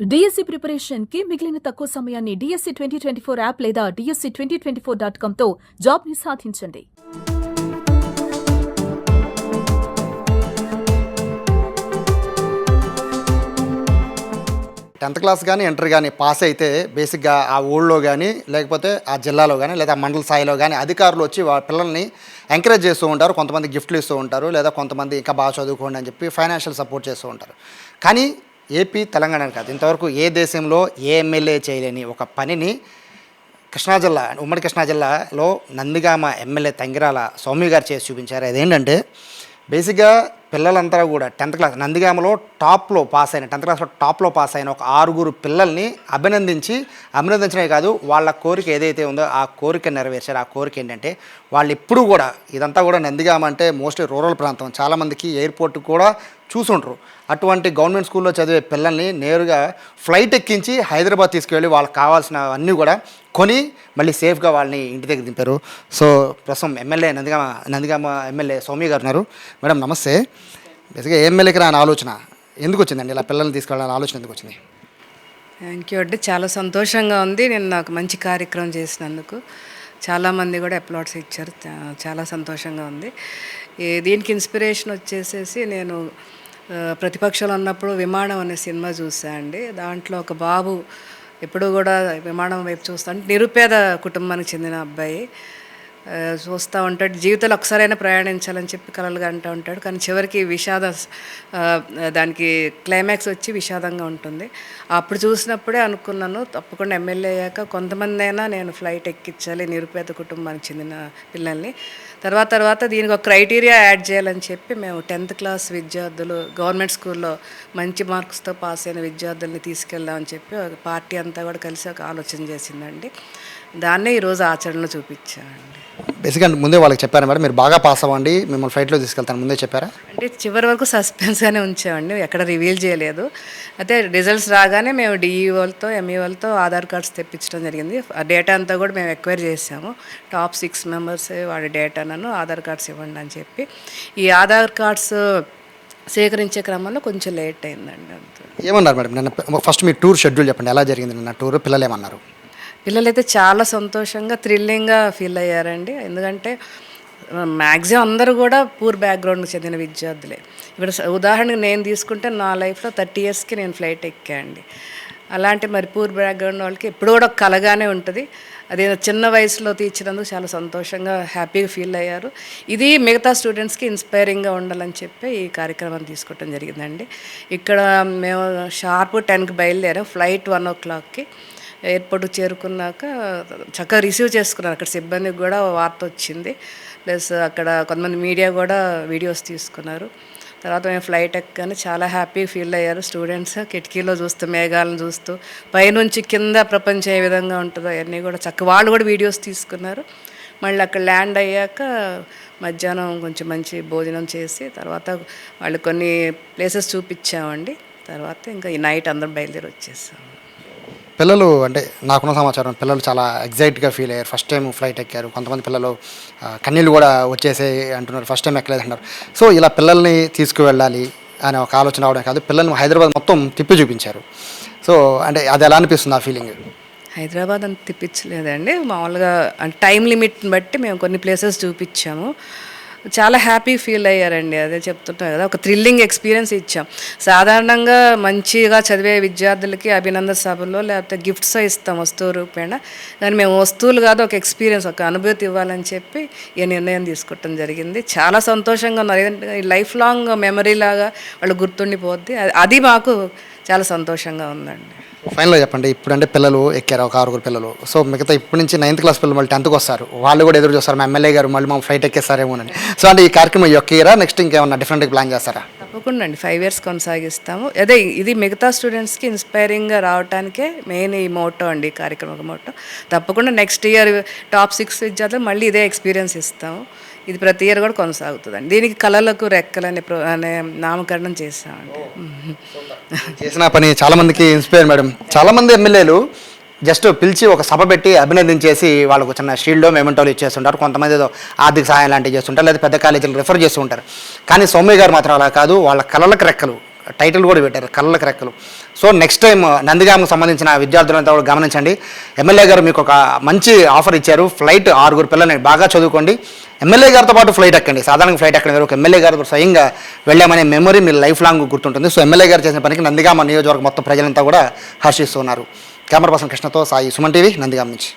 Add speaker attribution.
Speaker 1: DSC preparation కి మిగిలిన తక్కువ సమయాన్ని డిఎస్సి 2024 యాప్ లేదా DSC2024.com తో జాబ్ ని సాధించండి.
Speaker 2: టెన్త్ క్లాస్ కానీ ఇంటర్ కానీ పాస్ అయితే బేసిక్గా ఆ ఊళ్ళో కానీ లేకపోతే ఆ జిల్లాలో కానీ లేదా మండల స్థాయిలో కానీ అధికారులు వచ్చి వాళ్ళ పిల్లల్ని ఎంకరేజ్ చేస్తూ ఉంటారు. కొంతమంది గిఫ్ట్లు ఇస్తూ ఉంటారు, లేదా కొంతమంది ఇంకా బాగా చదువుకోండి అని చెప్పి ఫైనాన్షియల్ సపోర్ట్ చేస్తూ ఉంటారు. కానీ ఏపీ తెలంగాణ కాదు, ఇంతవరకు ఏ దేశంలో ఏ ఎమ్మెల్యే చేయలేని ఒక పనిని కృష్ణా జిల్లా, ఉమ్మడి కృష్ణా జిల్లాలో నందిగామ ఎమ్మెల్యే తంగిరాల సౌమ్య గారు చేసి చూపించారు. అదేంటంటే బేసిక్గా పిల్లలంతా కూడా 10th క్లాస్ నందిగామలో టాప్లో పాస్ అయిన 10th క్లాస్లో టాప్లో పాస్ అయిన ఒక 6 పిల్లల్ని అభినందించడమే కాదు, వాళ్ళ కోరిక ఏదైతే ఉందో ఆ కోరిక నెరవేర్చారు. ఆ కోరిక ఏంటంటే వాళ్ళు ఎప్పుడు కూడా, ఇదంతా కూడా నందిగామ అంటే మోస్ట్లీ రూరల్ ప్రాంతం, చాలామందికి ఎయిర్పోర్ట్ కూడా చూసుంటారు. అటువంటి గవర్నమెంట్ స్కూల్లో చదివే పిల్లల్ని నేరుగా ఫ్లైట్ ఎక్కించి హైదరాబాద్ తీసుకువెళ్ళి వాళ్ళకి కావాల్సినవన్నీ కూడా కొని మళ్ళీ సేఫ్గా వాళ్ళని ఇంటి దగ్గర దింపారు. సో ప్రస్తుతం ఎమ్మెల్యే నందిగామ ఎమ్మెల్యే సౌమ్య గారు ఉన్నారు. మేడం నమస్తే. బేసిక్గా ఎమ్మెల్యేకి రాని ఆలోచన ఎందుకు వచ్చిందండి? ఇలా పిల్లల్ని తీసుకెళ్ళాలని ఆలోచన ఎందుకు వచ్చింది?
Speaker 3: థ్యాంక్ యూ అండి, చాలా సంతోషంగా ఉంది. నేను నాకు మంచి కార్యక్రమం చేసినందుకు చాలామంది కూడా అప్లాట్స్ ఇచ్చారు, చాలా సంతోషంగా ఉంది. దీనికి ఇన్స్పిరేషన్ వచ్చేసేసి నేను ప్రతిపక్షంలో ఉన్నప్పుడు విమానం అనే సినిమా చూసా అండి. దాంట్లో ఒక బాబు ఎప్పుడు కూడా విమానం వైపు చూస్తాను, నిరుపేద కుటుంబానికి చెందిన అబ్బాయి చూస్తూ ఉంటాడు. జీవితంలో ఒకసారైనా ప్రయాణించాలని చెప్పి కలలుగా అంటూ ఉంటాడు, కానీ చివరికి దానికి క్లైమాక్స్ వచ్చి విషాదంగా ఉంటుంది. అప్పుడు చూసినప్పుడే అనుకున్నాను, తప్పకుండా ఎమ్మెల్యే అయ్యాక కొంతమంది అయినా నేను ఫ్లైట్ ఎక్కించాలి నిరుపేద కుటుంబానికి చెందిన పిల్లల్ని. తర్వాత దీనికి ఒక క్రైటీరియా యాడ్ చేయాలని చెప్పి మేము 10th క్లాస్ విద్యార్థులు గవర్నమెంట్ స్కూల్లో మంచి మార్క్స్తో పాస్ అయిన విద్యార్థుల్ని తీసుకెళ్దామని చెప్పి ఒక పార్టీ అంతా కూడా కలిసి ఒక ఆలోచన చేసిందండి. దాన్నే ఈరోజు ఆచరణలో చూపించామండి.
Speaker 2: బేసిక్గా ముందే వాళ్ళకి చెప్పారు మేడం, మీరు బాగా పాస్ అవ్వండి, మిమ్మల్ని ఫ్లైట్లో తీసుకెళ్తాను ముందే చెప్పారా?
Speaker 3: అంటే చివరి వరకు సస్పెన్స్గానే ఉంచామండి, ఎక్కడ రివీల్ చేయలేదు. అయితే రిజల్ట్స్ రాగానే మేము డిఈఓలతో ఎంఈఓలతో ఆధార్ కార్డ్స్ తెప్పించడం జరిగింది. ఆ డేటా అంతా కూడా మేము ఎక్వైర్ చేసాము. టాప్ 6 మెంబర్స్ వాడి డేటాను ఆధార్ కార్డ్స్ ఇవ్వండి అని చెప్పి. ఈ ఆధార్ కార్డ్స్ సేకరించే క్రమంలో కొంచెం లేట్ అయిందండి. అంతే.
Speaker 2: ఏమన్నారు మేడం నిన్న? ఫస్ట్ మీ టూర్ షెడ్యూల్ చెప్పండి, ఎలా జరిగింది నిన్న టూర్? పిల్లలు ఏమన్నారు?
Speaker 3: పిల్లలైతే చాలా సంతోషంగా థ్రిల్లింగ్గా ఫీల్ అయ్యారండి. ఎందుకంటే మ్యాక్సిమం అందరూ కూడా పూర్ బ్యాక్గ్రౌండ్కి చెందిన విద్యార్థులే. ఇప్పుడు ఉదాహరణకు నేను తీసుకుంటే నా లైఫ్లో 30 ఇయర్స్కి నేను ఫ్లైట్ ఎక్కానండి. అలాంటి మరి పూర్ బ్యాక్గ్రౌండ్ వాళ్ళకి ఎప్పుడు కూడా కలగానే ఉంటుంది. అది చిన్న వయసులో తీర్చినందుకు చాలా సంతోషంగా హ్యాపీగా ఫీల్ అయ్యారు. ఇది మిగతా స్టూడెంట్స్కి ఇన్స్పైరింగ్గా ఉండాలని చెప్పి ఈ కార్యక్రమాన్ని తీసుకోవడం జరిగిందండి. ఇక్కడ మేము షార్ప్ 10కి బయలుదేరాం. ఫ్లైట్ 1 o'clockకి ఎయిర్పోర్ట్కి చేరుకున్నాక చక్కగా రిసీవ్ చేసుకున్నారు. అక్కడ సిబ్బందికి కూడా వార్త వచ్చింది, ప్లస్ అక్కడ కొంతమంది మీడియా కూడా వీడియోస్ తీసుకున్నారు. తర్వాత మేము ఫ్లైట్ ఎక్కగానే చాలా హ్యాపీగా ఫీల్ అయ్యారు స్టూడెంట్స్. కిటికీలో చూస్తూ మేఘాలను చూస్తూ పైనుంచి కింద ప్రపంచం ఏ విధంగా ఉంటుందో అవన్నీ కూడా చక్కగా వాళ్ళు కూడా వీడియోస్ తీసుకున్నారు. మళ్ళీ అక్కడ ల్యాండ్ అయ్యాక మధ్యాహ్నం కొంచెం మంచి భోజనం చేసి తర్వాత వాళ్ళు కొన్ని ప్లేసెస్ చూపించామండి. తర్వాత ఇంకా ఈ నైట్ అందరం బయలుదేరి వచ్చేసాము.
Speaker 2: పిల్లలు అంటే నాకున్న సమాచారం, పిల్లలు చాలా ఎగ్జైట్గా ఫీల్ అయ్యారు. ఫస్ట్ టైం ఫ్లైట్ ఎక్కారు. కొంతమంది పిల్లలు కన్నీళ్ళు కూడా వచ్చేసే అంటున్నారు, ఫస్ట్ టైం ఎక్కలేదు అంటారు. సో ఇలా పిల్లల్ని తీసుకువెళ్ళాలి అనే ఒక ఆలోచన రావడం కాదు, పిల్లల్ని హైదరాబాద్ మొత్తం తిప్పి చూపించారు. సో అంటే అది ఎలా అనిపిస్తుంది ఆ ఫీలింగ్?
Speaker 3: హైదరాబాద్ అంత తిప్పించలేదండి, మామూలుగా అంటే టైం లిమిట్ని బట్టి మేము కొన్ని ప్లేసెస్ చూపించాము. చాలా హ్యాపీ ఫీల్ అయ్యారండి. అదే చెప్తుంటాం కదా, ఒక థ్రిల్లింగ్ ఎక్స్పీరియన్స్ ఇచ్చాం. సాధారణంగా మంచిగా చదివే విద్యార్థులకి అభినందన సభలో లేకపోతే గిఫ్ట్స్ ఇస్తాం వస్తువు రూపేణ, కానీ మేము వస్తువులు కాదు ఒక ఎక్స్పీరియన్స్, ఒక అనుభూతి ఇవ్వాలని చెప్పి ఈ నిర్ణయం తీసుకోవటం జరిగింది. చాలా సంతోషంగా ఉన్నారు. ఎందుకంటే లైఫ్ లాంగ్ మెమరీ లాగా వాళ్ళు గుర్తుండిపోద్ది. అది మాకు చాలా సంతోషంగా ఉందండి.
Speaker 2: ఫైనల్గా చెప్పండి, ఇప్పుడు అంటే పిల్లలు ఎక్కారు ఒక 6 పిల్లలు. సో మిగతా ఇప్పటి నుంచి 9th క్లాస్ పిల్లలు మళ్ళీ 10th వస్తారు, వాళ్ళు కూడా ఎదురు చూస్తారు మా ఎమ్మెల్యే గారు మళ్ళీ మా ఫ్లైట్ ఎక్కేస్తారేమోనని. సో అంటే ఈ కార్యక్రమం యొక్క ఇయరా నెక్స్ట్ ఇంకేమన్నా డిఫరెంట్గా ప్లాన్ చేస్తారా?
Speaker 3: తప్పకుండా అండి, 5 years కొనసాగిస్తాము. అదే ఇది మిగతా స్టూడెంట్స్కి ఇన్స్పైరింగ్గా రావడానికే మెయిన్ ఈ మోటో అండి, ఈ కార్యక్రమం మోటో. తప్పకుండా నెక్స్ట్ ఇయర్ టాప్ 6 విద్యార్థులు మళ్ళీ ఇదే ఎక్స్పీరియన్స్ ఇస్తాము. ఇది ప్రతి ఇయర్ కూడా కొనసాగుతుందండి. దీనికి కళలకు రెక్కలని అనే నామకరణం చేస్తామండి.
Speaker 2: చేసిన పని చాలామందికి ఇన్స్పైర్ మేడం. చాలామంది ఎమ్మెల్యేలు జస్ట్ పిలిచి ఒక సభ పెట్టి అభినందించేసి వాళ్ళకు చిన్న షీల్డో మెమెంటోలు ఇచ్చేస్తుంటారు. కొంతమంది ఏదో ఆర్థిక సహాయం లాంటివి చేస్తుంటారు, లేదా పెద్ద కాలేజీలు రిఫర్ చేస్తూ ఉంటారు. కానీ సౌమ్య గారు మాత్రం అలా కాదు, వాళ్ళ కళలకు రెక్కలు టైటిల్ కూడా పెట్టారు కళ్ళకి రెక్కలు. సో నెక్స్ట్ టైం నందిగామకు సంబంధించిన విద్యార్థులంతా కూడా గమనించండి. ఎమ్మెల్యే గారు మీకు ఒక మంచి ఆఫర్ ఇచ్చారు. ఫ్లైట్ 6 పిల్లల్ని బాగా చదువుకోండి, ఎమ్మెల్యే గారితో పాటు ఫ్లైట్ ఎక్కండి. సాధారణంగా ఫ్లైట్ ఎక్కండి, ఒక ఎమ్మెల్యే గారితో స్వయంగా వెళ్ళామనే మెమరీ మీరు లైఫ్ లాంగ్ గుర్తుంటుంది. సో ఎమ్మెల్యే గారు చేసిన పనికి నందిగామ నియోజకవర్గం మొత్తం ప్రజలంతా కూడా హర్షిస్తున్నారు. కెమెరా పర్సన్ కృష్ణతో సాయి, సుమన్ టీవీ, నందిగామ నుంచి.